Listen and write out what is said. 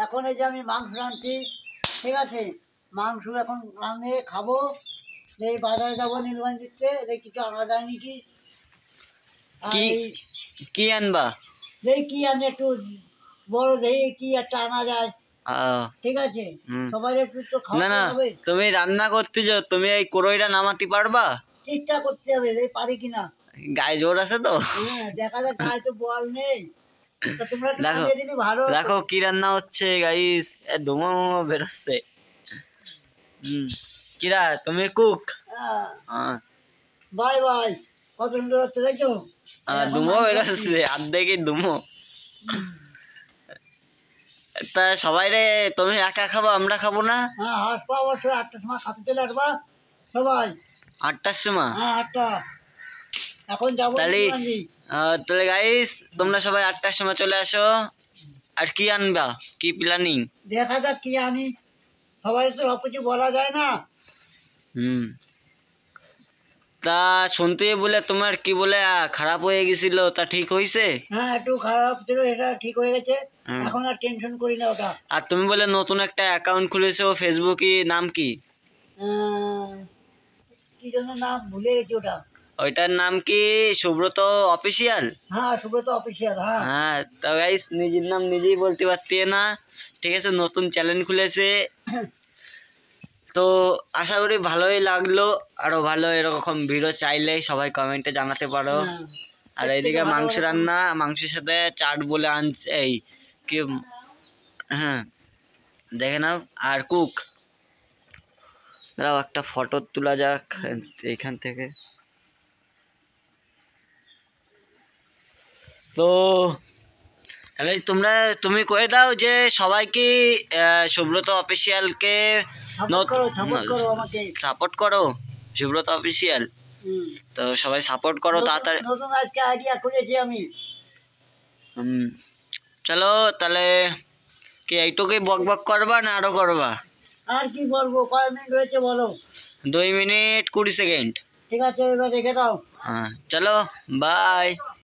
এখন এই যে আমি মাংস রাঁধছি, ঠিক আছে? মাংস এখন রাঁধে খাবো। এই বাজারে যাবো নির্মাণ দিচ্ছে, কিছু আনা যায় নাকি। কি আনবা? কি আনে একটু বড় দেখি কি একটা আনা যায়, ঠিক আছে? সবাই একটু তো খাওয়া হবে। তুমি রান্না করতে যাও, তুমি এই কড়াইটা নামাতে পারবা? চেষ্টা করতে হবে, পারি কিনা। গায়ে জোর আছে তো? হ্যাঁ, দেখা যাক, গায়ে তো বল নেই। দেখো কি রান্না হচ্ছে গাইস, ধুমো বেরোচ্ছে। কিরা তুমি কুক? বাই বাই, কত সুন্দর হচ্ছে দেখছো? ধুমো বেরোচ্ছে, অর্ধেকই ধুমো। তা সবাই রে, তুমি একা খাবো, আমরা খাবো না? হ্যাঁ, আসবো অবশ্যই 8টার সময় খাতে চলে আসবা সবাই। 8টার সময়? হ্যাঁ, 8টা। এখন যাবো। তাহলে গাইস তোমরা সবাই 8টার সময় চলে আসো। আর কি আনবা, কি প্ল্যানিং? দেখা যাক কি আনি, সবাই তো সব কিছু বলা যায় না। তা শুনতে বলে তোমার কি বলে খারাপ হয়ে গেছিল, তা ঠিক হয়েছে? হ্যাঁ, একটু খারাপ ছিল, এটা ঠিক হয়ে গেছে। এখন আর টেনশন করি না ওটা। আর তুমি বলে নতুন একটা অ্যাকাউন্ট খুলেছো ফেসবুকে, নাম কি? কি জন্য নাম ভুলে গেছি ওটা। ওইটার নাম কি? সুব্রত অফিসিয়াল? হ্যাঁ, সুব্রত অফিসিয়াল। হ্যাঁ, তো গাইস নিজের নাম নিজেই বলতে পারতি না, ঠিক আছে? নতুন চ্যানেল খুলেছে, তো আশা করি ভালোই লাগলো। আরো ভালো এরকম ভিডিও চাইলে সবাই কমেন্টে জানাতে পারো। আর এইদিকে মাংস রান্না, মাংসের সাথে চাট বলে আনছে এই কি, হ্যাঁ দেখে নাও। আর কুক দাঁড়াও, একটা ফটো তোলা যাক এইখান থেকে। তো তাহলে তুমি কয়ে দাও যে সবাইকে সুব্রত অফিসিয়ালকে সাপোর্ট করো, সুব্রত অফিসিয়াল। তো সবাই সাপোর্ট করো তাড়াতাড়ি। আজকে আইডিয়া করেছি আমি। চলো তাহলে কি এইটুকুই বক বক করবা না আরো করবা? আর কি বলবো, কয় মিনিট হয়েছে বলো? 2 মিনিট 20 সেকেন্ড। ঠিক আছে, এবার রেখে দাও। হ্যাঁ চলো, বাই।